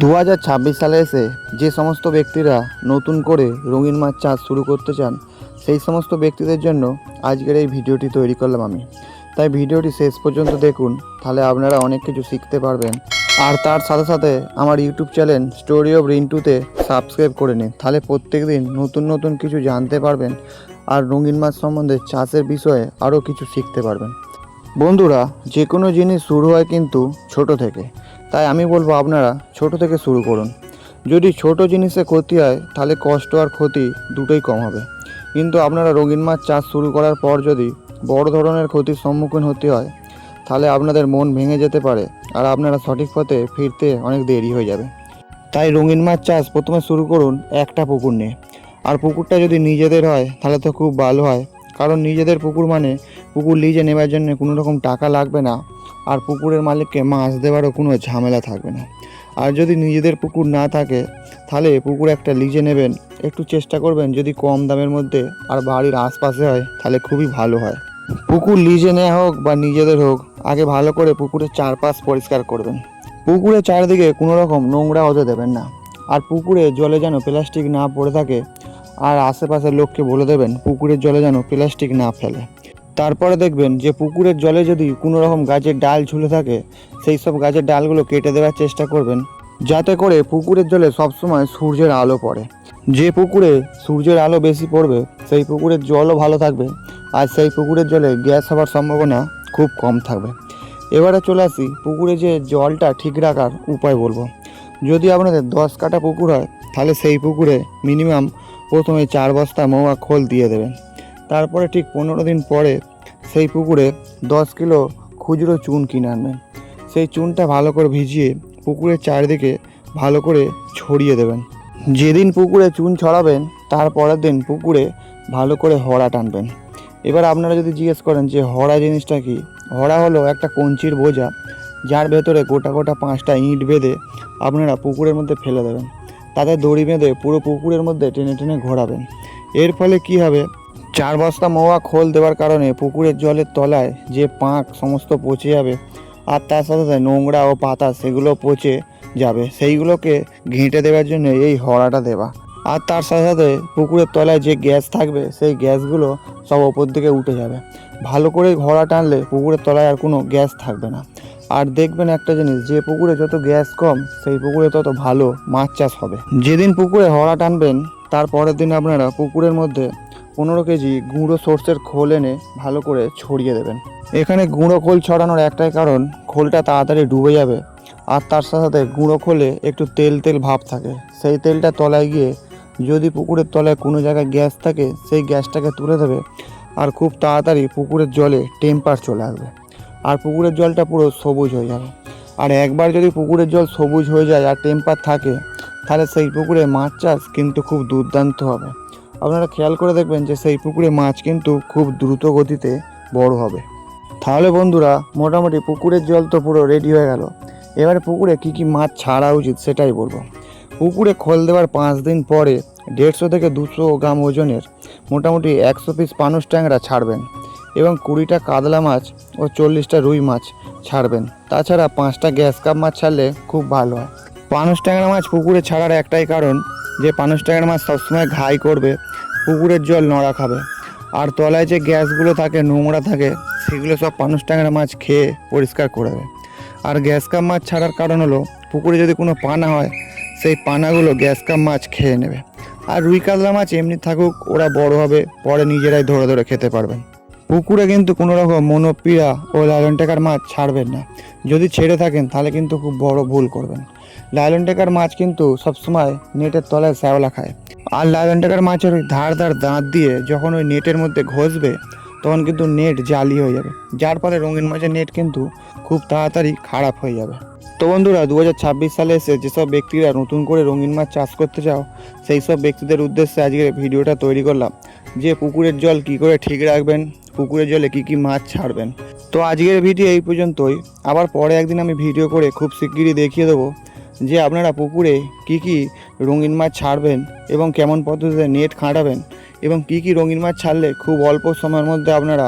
2026 সালে এসে যে সমস্ত ব্যক্তিরা নতুন করে রঙিন মাছ চাষ শুরু করতে চান সেই সমস্ত ব্যক্তিদের জন্য আজকের এই ভিডিওটি তৈরি করলাম আমি। তাই ভিডিওটি শেষ পর্যন্ত দেখুন, তাহলে আপনারা অনেক কিছু শিখতে পারবেন। আর তার সাথে সাথে আমার ইউটিউব চ্যানেল স্টোরি অফ রিন্টুতে সাবস্ক্রাইব করে নিন, তাহলে প্রত্যেক দিন নতুন নতুন কিছু জানতে পারবেন আর রঙিন মাছ সম্বন্ধে চাষের বিষয়ে আরও কিছু শিখতে পারবেন। বন্ধুরা, যে কোনো জিনিস শুরু হয় কিন্তু ছোট থেকে, তাই আমি বলবো আপনারা ছোট থেকে শুরু করুন। যদি ছোট জিনিসে ক্ষতি হয় তাহলে কষ্ট আর ক্ষতি দুটোই কম হবে, কিন্তু আপনারা রঙিন মাছ চাষ শুরু করার পর যদি বড় ধরনের ক্ষতির সম্মুখীন হতে হয় তাহলে আপনাদের মন ভেঙে যেতে পারে আর আপনারা সঠিক পথে ফিরতে অনেক দেরি হয়ে যাবে। তাই রঙিন মাছ চাষ প্রথমে শুরু করুন একটা পুকুর নিয়ে। আর পুকুরটা যদি নিজেদের হয় তাহলে তো খুব ভালো হয়, কারণ নিজেদের পুকুর মানে পুকুর লিজে নেওয়ার জন্য কোনো রকম টাকা লাগবে না, আর পুকুরের মালিককে মাছ দেওয়ারও কোনো ঝামেলা থাকবে না। আর যদি নিজেদের পুকুর না থাকে তাহলে পুকুর একটা লিজে নেবেন, একটু চেষ্টা করবেন যদি কম দামের মধ্যে আর বাড়ির আশপাশে হয় তাহলে খুবই ভালো হয়। পুকুর লিজে নেওয়া হোক বা নিজেদের হোক, আগে ভালো করে পুকুরের চারপাশ পরিষ্কার করবেন। পুকুরের চারিদিকে কোনো রকম নোংরা হতে দেবেন না, আর পুকুরে জলে যেন প্লাস্টিক না পড়ে থাকে, আর আশেপাশের লোককে বলে দেবেন পুকুরের জলে যেন প্লাস্টিক না ফেলে। তারপরে দেখবেন যে পুকুরের জলে যদি কোনো রকম গাছের ডাল ঝুলে থাকে সেই সব গাছের ডালগুলো কেটে দেওয়ার চেষ্টা করবেন, যাতে করে পুকুরের জলে সবসময় সূর্যের আলো পড়ে। যে পুকুরে সূর্যের আলো বেশি পড়বে সেই পুকুরের জলও ভালো থাকবে, আর সেই পুকুরের জলে গ্যাস হওয়ার সম্ভাবনা খুব কম থাকবে। এবারে চলে আসি পুকুরে যে জলটা ঠিক রাখার উপায় বলবো। যদি আপনাদের 10 কাঠা পুকুর হয় তাহলে সেই পুকুরে মিনিমাম প্রথমে 4 বস্তা মৌয়া খোল দিয়ে দেবেন। তারপরে ঠিক 15 দিন পরে সেই পুকুরে 10 কিলো খুচরো চুন কিনে আনবেন। সেই চুনটা ভালো করে ভিজিয়ে পুকুরের চারিদিকে ভালো করে ছড়িয়ে দেবেন। যেদিন পুকুরে চুন ছড়াবেন তার পরের দিন পুকুরে ভালো করে হড়া টানবেন। এবার আপনারা যদি জিজ্ঞেস করেন যে হড়া জিনিসটা কি, হড়া হলো একটা কঞ্চির বোঝা, যার ভেতরে গোটা গোটা 5টা ইঁট বেঁধে আপনারা পুকুরের মধ্যে ফেলে দেবেন। তাতে দড়ি বেঁধে পুরো পুকুরের মধ্যে টেনে টেনে ঘোরাবেন। এর ফলে কি হবে, 4 বস্তা মৌয়া খোল দেওয়ার কারণে পুকুরের জলের তলায় যে পাঁক সমস্ত পচে যাবে, আর তার সাথে সাথে নোংরা ও পাতা সেগুলো পচে যাবে, সেইগুলোকে ঘেঁটে দেওয়ার জন্য এই হড়াটা দেওয়া। আর তার সাথে সাথে পুকুরের তলায় যে গ্যাস থাকবে সেই গ্যাসগুলো সব ওপর দিকে উঠে যাবে। ভালো করে ঘোড়া টানলে পুকুরের তলায় আর কোনো গ্যাস থাকবে না। আর দেখবেন একটা জিনিস, যে পুকুরে যত গ্যাস কম সেই পুকুরে তত ভালো মাছ চাষ হবে। যেদিন পুকুরে হড়া টানবেন তার পরের দিন আপনারা পুকুরের মধ্যে 15 কেজি গুঁড়ো সর্ষের খোল এনে ভালো করে ছড়িয়ে দেবেন। এখানে গুঁড়ো খোল ছড়ানোর একটাই কারণ, খোলটা তাড়াতাড়ি ডুবে যাবে, আর তার সাথে সাথে গুঁড়ো খোলে একটু তেল তেল ভাব থাকে, সেই তেলটা তলায় গিয়ে যদি পুকুরের তলায় কোনো জায়গায় গ্যাস থাকে সেই গ্যাসটাকে তুলে দেবে, আর খুব তাড়াতাড়ি পুকুরের জলে টেম্পার চলে আসবে, আর পুকুরের জলটা পুরো সবুজ হয়ে যাবে। আর একবার যদি পুকুরের জল সবুজ হয়ে যায় আর টেম্পার থাকে তাহলে সেই পুকুরে মাছ চাষ কিন্তু খুব দুর্দান্ত হবে। আপনারা খেয়াল করে দেখবেন যে সেই পুকুরে মাছ কিন্তু খুব দ্রুত গতিতে বড় হবে। তাহলে বন্ধুরা, মোটামুটি পুকুরের জল তো পুরো রেডি হয়ে গেল। এবারে পুকুরে কি কি মাছ ছাড়া উচিত সেটাই বলবো। পুকুরে খোল দেওয়ার 5 দিন পরে 150 থেকে 200 গ্রাম ওজনের মোটামুটি 100 পিস পানুস ট্যাংরা ছাড়বেন, এবং 20টা কাতলা মাছ ও 40টা রুই মাছ ছাড়বেন। তাছাড়া 5টা গ্যাস কাপ মাছ ছাড়লে খুব ভালো হয়। পানুস ট্যাংরা মাছ পুকুরে ছাড়ার একটাই কারণ, যে পানুস ট্যাংরা মাছ সবসময় ঘাই করবে, পুকুরের জল নড়া খাবে, আর তলায় যে গ্যাসগুলো থাকে নোংরা থাকে সেগুলো সব পানুস ট্যাংরা মাছ খেয়ে পরিষ্কার করে দেবে। আর গ্যাস কাপ মাছ ছাড়ার কারণ হলো, পুকুরে যদি কোনো পানা হয় সেই পানাগুলো গ্যাস কাপ মাছ খেয়ে নেবে। আর রুই কাতলা মাছ এমনি থাকুক, ওরা বড় হবে, পরে নিজেরাই ধরে ধরে খেতে পারবেন। পুকুরে কিন্তু কোনো রকম মনোপিয়া ও লায়লন টেকার মাছ ছাড়বেন না। যদি ছেড়ে থাকেন তাহলে কিন্তু খুব বড় ভুল করবেন। লায়লন টেকার মাছ কিন্তু সবসময় নেটের তলায় শ্যাওলা খায়, আর লায়লন টেকার মাছের ওই ধার ধার দাঁত দিয়ে যখন ওই নেটের মধ্যে ঘষবে তখন কিন্তু নেট জালি হয়ে যাবে, যার ফলে রঙিন মাছের নেট কিন্তু খুব তাড়াতাড়ি খারাপ হয়ে যাবে। তো বন্ধুরা, 2026 সালে এসে যেসব ব্যক্তিরা নতুন করে রঙিন মাছ চাষ করতে চাও সেই সব ব্যক্তিদের উদ্দেশ্যে আজকের ভিডিওটা তৈরি করলাম, যে পুকুরের জল কি করে ঠিক রাখবেন, পুকুরের জলে কি কি মাছ ছাড়বেন। তো আজকের ভিডিও এই পর্যন্তই। আবার পরে একদিন আমি ভিডিও করে খুব শিগগিরই দেখিয়ে দেবো যে আপনারা পুকুরে কি কি রঙিন মাছ ছাড়বেন এবং কেমন পদ্ধতিতে নেট খাটাবেন, এবং কি কি রঙিন মাছ ছাড়লে খুব অল্প সময়ের মধ্যে আপনারা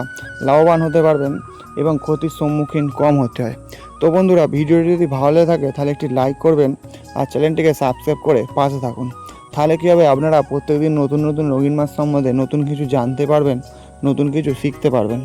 লাভবান হতে পারবেন এবং ক্ষতির সম্মুখীন কম হতে হয়। তো বন্ধুরা, ভিডিওটি যদি ভালো লেগে থাকে তাহলে একটি লাইক করবেন আর চ্যানেলটিকে সাবস্ক্রাইব করে পাশে থাকুন। তাহলে কী হবে, আপনারা প্রত্যেকদিন নতুন নতুন রঙিন মাছ সম্বন্ধে নতুন কিছু জানতে পারবেন, নতুন কিছু শিখতে পারবেন।